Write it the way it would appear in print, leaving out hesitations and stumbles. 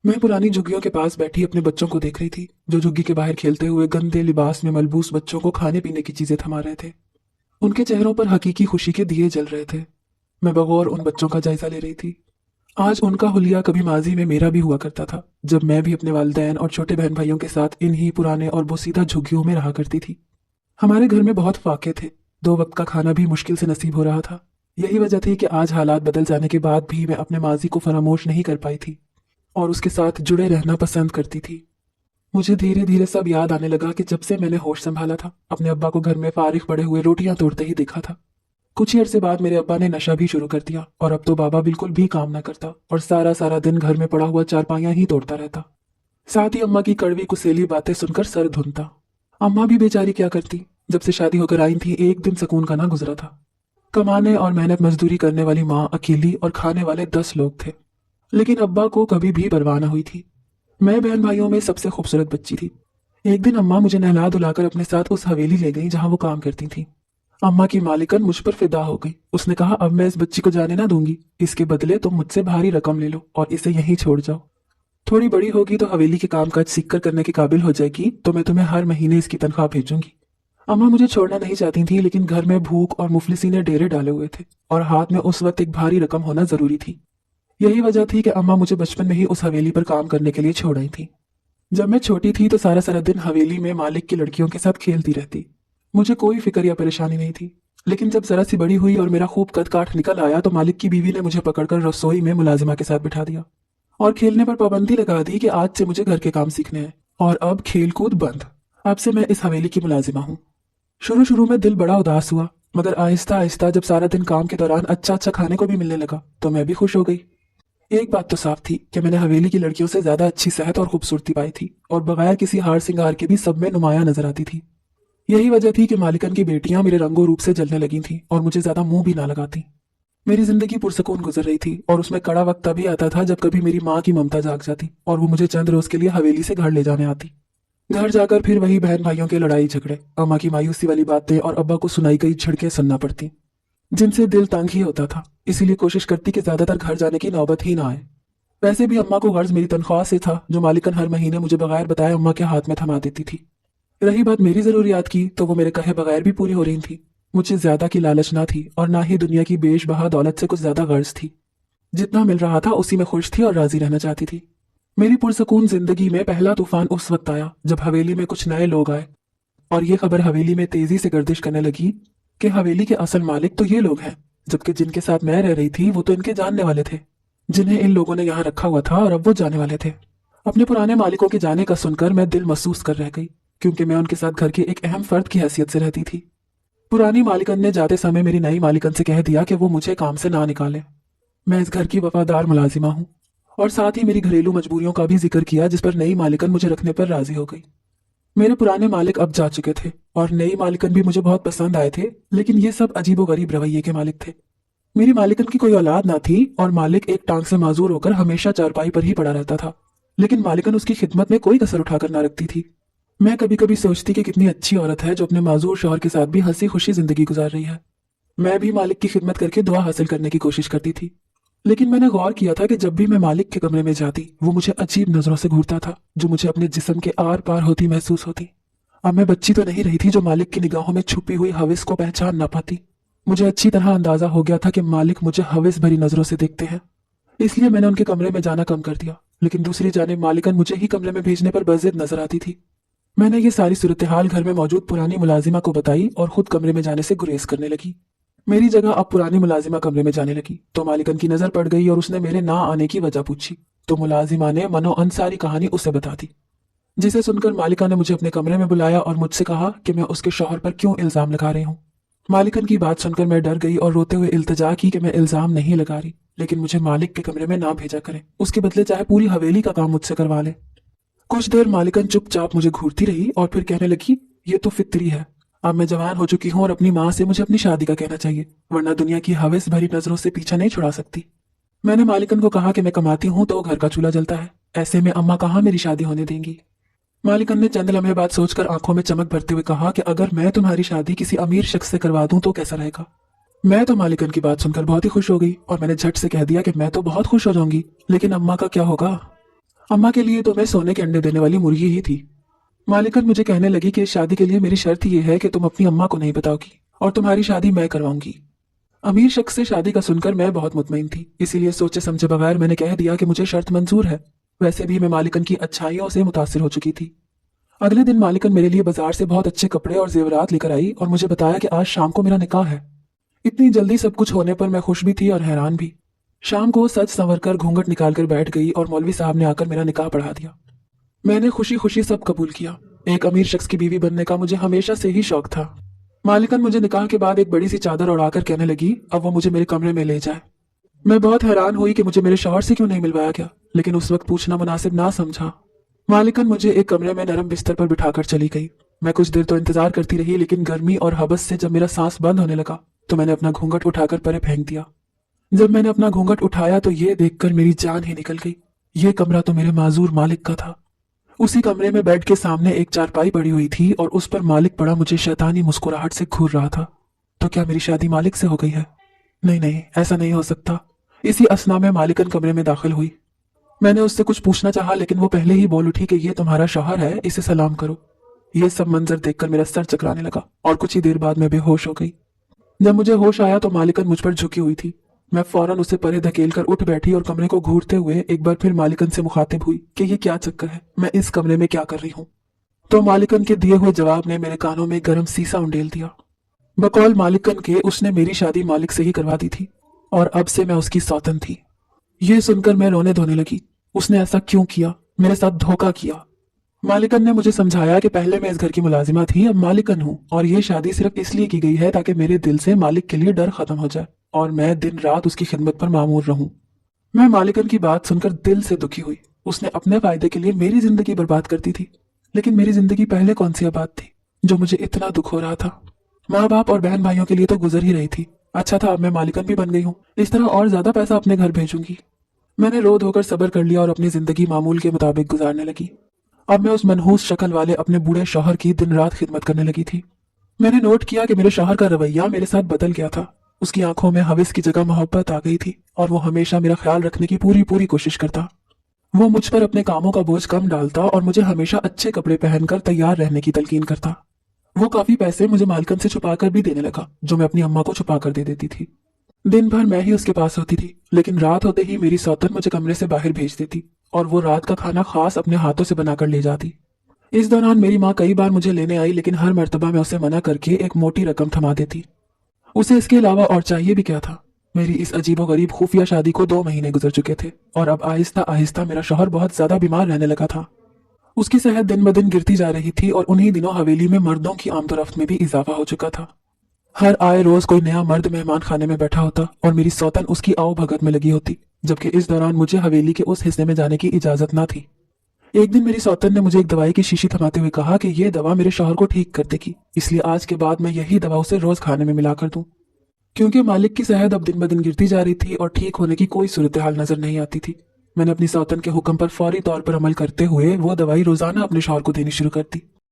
मैं पुरानी झुग्गियों के पास बैठी अपने बच्चों को देख रही थी, जो झुग्गी के बाहर खेलते हुए गंदे लिबास में मलबूस बच्चों को खाने पीने की चीजें थमा रहे थे। उनके चेहरों पर हकीकी खुशी के दिए जल रहे थे। मैं बगौर उन बच्चों का जायजा ले रही थी। आज उनका हुलिया कभी माजी में मेरा भी हुआ करता था, जब मैं भी अपने वालिदैन और छोटे बहन भाइयों के साथ इन्हीं पुराने और बोसीदा झुग्गियों में रहा करती थी। हमारे घर में बहुत फाके थे, 2 वक्त का खाना भी मुश्किल से नसीब हो रहा था। यही वजह थी कि आज हालात बदल जाने के बाद भी मैं अपने माजी को फरामोश नहीं कर पाई थी और उसके साथ जुड़े रहना पसंद करती थी। मुझे धीरे धीरे सब याद आने लगा कि जब से मैंने होश संभाला था, अपने अब्बा को घर में फारिग पड़े हुए रोटियां तोड़ते ही देखा था। कुछ ही अरसे बाद मेरे अब्बा ने नशा भी शुरू कर दिया और अब तो बाबा बिल्कुल भी काम न करता और सारा सारा दिन घर में पड़ा हुआ चारपाइयां ही तोड़ता रहता। साथ ही अम्मा की कड़वी कुसेली बातें सुनकर सर धुनता। अम्मा भी बेचारी क्या करती, जब से शादी होकर आई थी एक दिन सुकून का ना गुजरा था। कमाने और मेहनत मजदूरी करने वाली माँ अकेली और खाने वाले 10 लोग थे, लेकिन अब्बा को कभी भी परवाह न हुई थी। मैं बहन भाइयों में सबसे खूबसूरत बच्ची थी। एक दिन अम्मा मुझे नहला धुलाकर अपने साथ उस हवेली ले गई जहां वो काम करती थी। अम्मा की मालिकन मुझ पर फिदा हो गई। उसने कहा, अब मैं इस बच्ची को जाने ना दूंगी, इसके बदले तुम मुझसे भारी रकम ले लो और इसे यहीं छोड़ जाओ। थोड़ी बड़ी होगी तो हवेली के कामकाज सीख कर करने के काबिल हो जाएगी, तो मैं तुम्हें हर महीने इसकी तनख्वाह भेजूंगी। अम्मा मुझे छोड़ना नहीं चाहती थी, लेकिन घर में भूख और मुफलिसी ने डेरे डाले हुए थे और हाथ में उस वक्त एक भारी रकम होना जरूरी थी। यही वजह थी कि अम्मा मुझे बचपन में ही उस हवेली पर काम करने के लिए छोड़ आई थी। जब मैं छोटी थी तो सारा सारा दिन हवेली में मालिक की लड़कियों के साथ खेलती रहती। मुझे कोई फिक्र या परेशानी नहीं थी। लेकिन जब जरा सी बड़ी हुई और मेरा खूब कद काठ निकल आया तो मालिक की बीवी ने मुझे पकड़कर रसोई में मुलाजिमा के साथ बिठा दिया और खेलने पर पाबंदी लगा दी कि आज से मुझे घर के काम सीखने हैं और अब खेल कूद बंद। अब से मैं इस हवेली की मुलाजिमा हूँ। शुरू शुरू में दिल बड़ा उदास हुआ, मगर आहिस्ता आहिस्ता जब सारा दिन काम के दौरान अच्छा अच्छा खाने को भी मिलने लगा तो मैं भी खुश हो गई। एक बात तो साफ थी कि मैंने हवेली की लड़कियों से ज्यादा अच्छी सेहत और खूबसूरती पाई थी और बगैर किसी हार सिंगार के भी सब में नुमाया नजर आती थी। यही वजह थी कि मालिकन की बेटियां मेरे रंगों रूप से जलने लगी थीं और मुझे ज्यादा मुंह भी ना लगाती। मेरी जिंदगी पुरसकून गुजर रही थी और उसमें कड़ा वक्त तभी आता था जब कभी मेरी माँ की ममता जाग जाती और वो मुझे चंद रोज के लिए हवेली से घर ले जाने आती। घर जाकर फिर वही बहन भाइयों के लड़ाई झगड़े, अम्मा की मायूसी वाली बातें और अब्बा को सुनाई गई झिड़कें सुनना पड़ती, जिनसे दिल तंग ही होता था। इसीलिए कोशिश करती कि ज्यादातर घर जाने की नौबत ही ना आए। वैसे भी अम्मा को गर्ज मेरी तनख्वाह से था, जो मालिकन हर महीने मुझे बगैर बताए अम्मा के हाथ में थमा देती थी। रही बात मेरी जरूरियात की, तो वो मेरे कहे बगैर भी पूरी हो रही थी। मुझे ज्यादा की लालच ना थी और ना ही दुनिया की बेश बहा दौलत से कुछ ज्यादा गर्ज थी। जितना मिल रहा था उसी में खुश थी और राजी रहना चाहती थी। मेरी पुरसकून जिंदगी में पहला तूफान उस वक्त आया जब हवेली में कुछ नए लोग आए और ये खबर हवेली में तेजी से गर्दिश करने लगी कि हवेली के असल मालिक तो ये लोग हैं, जबकि जिनके साथ मैं रह रही थी वो तो इनके जानने वाले थे, जिन्हें इन लोगों ने यहाँ रखा हुआ था और अब वो जाने वाले थे। अपने पुराने मालिकों के जाने का सुनकर मैं दिल महसूस कर रह गई, क्योंकि मैं उनके साथ घर के एक अहम फर्द की हैसियत से रहती थी। पुरानी मालिकन ने जाते समय मेरी नई मालिकन से कह दिया कि वो मुझे काम से ना निकाले। मैं इस घर की वफादार मुलाजिमा हूँ और साथ ही मेरी घरेलू मजबूरियों का भी जिक्र किया, जिस पर नई मालिकन मुझे रखने पर राजी हो गई। मेरे पुराने मालिक अब जा चुके थे और नई मालिकन भी मुझे बहुत पसंद आए थे, लेकिन ये सब अजीबोगरीब रवैये के मालिक थे। मेरी मालिकन की कोई औलाद ना थी और मालिक एक टांग से माजूर होकर हमेशा चारपाई पर ही पड़ा रहता था, लेकिन मालिकन उसकी खिदमत में कोई कसर उठाकर ना रखती थी। मैं कभी कभी सोचती कि कितनी अच्छी औरत है जो अपने माजूर शौहर के साथ भी हंसी खुशी जिंदगी गुजार रही है। मैं भी मालिक की खिदमत करके दुआ हासिल करने की कोशिश करती थी, लेकिन मैंने गौर किया था कि जब भी मैं मालिक के कमरे में जाती वो मुझे अजीब नजरों से घूरता था, जो मुझे अपने जिस्म के आर पार होती महसूस होती। अब मैं बच्ची तो नहीं रही थी जो मालिक की निगाहों में छुपी हुई हविस को पहचान ना पाती। मुझे अच्छी तरह अंदाजा हो गया था कि मालिक मुझे हविस भरी नजरों से देखते हैं, इसलिए मैंने उनके कमरे में जाना कम कर दिया। लेकिन दूसरी जानिब मालिकन मुझे ही कमरे में भेजने पर बज़िद नजर आती थी। मैंने ये सारी सूरत हाल घर में मौजूद पुरानी मुलाजिमा को बताई और खुद कमरे में जाने से गुरेज करने लगी। मेरी जगह अब पुरानी मुलाजिमा कमरे में जाने लगी तो मालिकन की नजर पड़ गई और उसने मेरे ना आने की वजह पूछी, तो मुलाजिमा ने मनो अनसारी कहानी उसे बता दी, जिसे सुनकर मालिका ने मुझे अपने कमरे में बुलाया और मुझसे कहा कि मैं उसके शौहर पर क्यों इल्जाम लगा रही हूँ। मालिकन की बात सुनकर मैं डर गई और रोते हुए इल्तिजा की कि मैं इल्जाम नहीं लगा रही, लेकिन मुझे मालिक के कमरे में ना भेजा करें, उसके बदले चाहे पूरी हवेली का काम मुझसे करवा ले। कुछ देर मालिकन चुपचाप मुझे घूरती रही और फिर कहने लगी, ये तो फितरी है, अब मैं जवान हो चुकी हूँ और अपनी माँ से मुझे अपनी शादी का कहना चाहिए, वरना दुनिया की हवस भरी नजरों से पीछा नहीं छुड़ा सकती। मैंने मालिकन को कहा कि मैं कमाती हूँ तो घर का चूल्हा जलता है, ऐसे में अम्मा कहाँ मेरी शादी होने देंगी। मालिकन ने चंद लम्हे बाद सोचकर आंखों में चमक भरते हुए कहा कि अगर मैं तुम्हारी शादी किसी अमीर शख्स से करवा दूं तो कैसा रहेगा। मैं तो मालिकन की बात सुनकर बहुत ही खुश हो गई और मैंने झट से कह दिया कि मैं तो बहुत खुश हो जाऊंगी, लेकिन अम्मा का क्या होगा। अम्मा के लिए तो मैं सोने के अंडे देने वाली मुर्गी ही थी। मालिकन मुझे कहने लगी कि इस शादी के लिए मेरी शर्त ये है कि तुम अपनी अम्मा को नहीं बताओगी और तुम्हारी शादी मैं करवाऊंगी। अमीर शख्स से शादी का सुनकर मैं बहुत मुतमईन थी, इसीलिए सोचे समझे बगैर मैंने कह दिया कि मुझे शर्त मंजूर है। वैसे भी मैं मालिकन की अच्छाइयों से मुतासिर हो चुकी थी। अगले दिन मालिकन मेरे लिए बाजार से बहुत अच्छे कपड़े और जेवरात लेकर आई और मुझे बताया कि आज शाम को मेरा निकाह है। इतनी जल्दी सब कुछ होने पर मैं खुश भी थी और हैरान भी। शाम को सज संवर कर घूंघट निकाल कर बैठ गई और मौलवी साहब ने आकर मेरा निकाह पढ़ा दिया। मैंने खुशी खुशी सब कबूल किया। एक अमीर शख्स की बीवी बनने का मुझे हमेशा से ही शौक था। मालिकन मुझे निकाह के बाद एक बड़ी सी चादर उड़ाकर कहने लगी अब वो मुझे मेरे कमरे में ले जाए। मैं बहुत हैरान हुई कि मुझे मेरे शौहर से क्यों नहीं मिलवाया गया, लेकिन उस वक्त पूछना मुनासिब ना समझा। मालिकन मुझे एक कमरे में नरम बिस्तर पर बिठाकर चली गई। मैं कुछ देर तो इंतजार करती रही, लेकिन गर्मी और हबस से जब मेरा सांस बंद होने लगा तो मैंने अपना घूंघट उठाकर परे फेंक दिया। जब मैंने अपना घूंघट उठाया तो ये देखकर मेरी जान ही निकल गई। ये कमरा तो मेरे माजूर मालिक का था। उसी कमरे में बेड के सामने एक चारपाई पड़ी हुई थी और उस पर मालिक पड़ा मुझे शैतानी मुस्कुराहट से घूर रहा था। तो क्या मेरी शादी मालिक से हो गई है? नहीं नहीं, ऐसा नहीं हो सकता। इसी असना में मालिकन कमरे में दाखिल हुई। मैंने उससे कुछ पूछना चाहा, लेकिन वो पहले ही बोल उठी कि ये तुम्हारा शौहर है, इसे सलाम करो। ये सब मंजर देखकर मेरा सर चकराने लगा और कुछ ही देर बाद मैं बेहोश हो गई। जब मुझे होश आया तो मालिकन मुझ पर झुकी हुई थी। मैं फौरन उसे परे धकेल कर उठ बैठी और कमरे को घूरते हुए एक बार फिर मालिकन से मुखातिब हुई कि ये क्या चक्कर है, मैं इस कमरे में क्या कर रही हूँ। तो मालिकन के दिए हुए जवाब ने मेरे कानों में गर्म सीसा उंडेल दिया। बकौल मालिकन के उसने मेरी शादी मालिक से ही करवा दी थी और अब से मैं उसकी सौतन थी। ये सुनकर मैं रोने धोने लगी। उसने ऐसा क्यों किया? मेरे साथ धोखा किया। मालिकन ने मुझे समझाया कि पहले मैं इस घर की मुलाजिमा थी, अब मालिकन हूँ और ये शादी सिर्फ इसलिए की गई है ताकि मेरे दिल से मालिक के लिए डर खत्म हो जाए और मैं दिन रात उसकी खिदमत पर मामूर रहूं। मैं मालिकन की बात सुनकर दिल से दुखी हुई। उसने अपने फायदे के लिए मेरी जिंदगी बर्बाद कर दी थी, लेकिन मेरी जिंदगी पहले कौन सी आबाद थी जो मुझे इतना दुख हो रहा था। माँ बाप और बहन भाइयों के लिए तो गुजर ही रही थी। अच्छा था अब मैं मालिकन भी बन गई हूँ, इस तरह और ज्यादा पैसा अपने घर भेजूंगी। मैंने रो धोकर सब्र कर लिया और अपनी जिंदगी मामूल के मुताबिक गुजारने लगी। अब मैं उस मनहूस शक्ल वाले अपने बूढ़े शौहर की दिन रात खिदमत करने लगी थी। मैंने नोट किया कि मेरे शौहर का रवैया मेरे साथ बदल गया था। उसकी आंखों में हविस की जगह मोहब्बत आ गई थी और वो हमेशा मेरा ख्याल रखने की पूरी पूरी कोशिश करता। वो मुझ पर अपने कामों का बोझ कम डालता और मुझे हमेशा अच्छे कपड़े पहनकर तैयार रहने की तलकीन करता। वो काफी पैसे मुझे मालिकन से छुपा कर भी देने लगा, जो मैं अपनी अम्मा को छुपा कर दे देती थी। दिन भर मैं ही उसके पास होती थी, लेकिन रात होते ही मेरी सौतन मुझे कमरे से बाहर भेज देती और वो रात का खाना खास अपने हाथों से बनाकर ले जाती। इस दौरान मेरी माँ कई बार मुझे लेने आई, लेकिन हर मर्तबा मैं उसे मना करके एक मोटी रकम थमा देती। उसे इसके अलावा और चाहिए भी क्या था। मेरी इस अजीबोगरीब खुफिया शादी को 2 महीने गुजर चुके थे और अब आहिस्ता आहिस्ता मेरा शौहर बहुत ज्यादा बीमार रहने लगा था। उसकी सेहत दिन ब दिन गिरती जा रही थी और उन्हीं दिनों हवेली में मर्दों की आमदोरफ्त में भी इजाफा हो चुका था। हर आए रोज कोई नया मर्द मेहमान खाने में बैठा होता और मेरी सौतन उसकी आओ भगत में लगी होती, जबकि इस दौरान मुझे हवेली के उस हिस्से में जाने की इजाजत न थी। एक दिन मेरी सौतन ने मुझे एक दवाई की शीशी थमाते हुए कहा कि यह दवा मेरे शौहर को ठीक कर देगी, इसलिए आज के बाद मैं यही दवा उसे रोज खाने में मिला कर दूं। क्योंकि मालिक की सेहत अब दिन ब दिन गिरती जा रही थी और ठीक होने की कोई सूरत हाल नजर नहीं आती थी, मैंने अपनी सौतन के हुक्म पर फौरी तौर पर अमल करते हुए वो दवाई रोजाना अपने शौहर को देनी शुरू कर दी।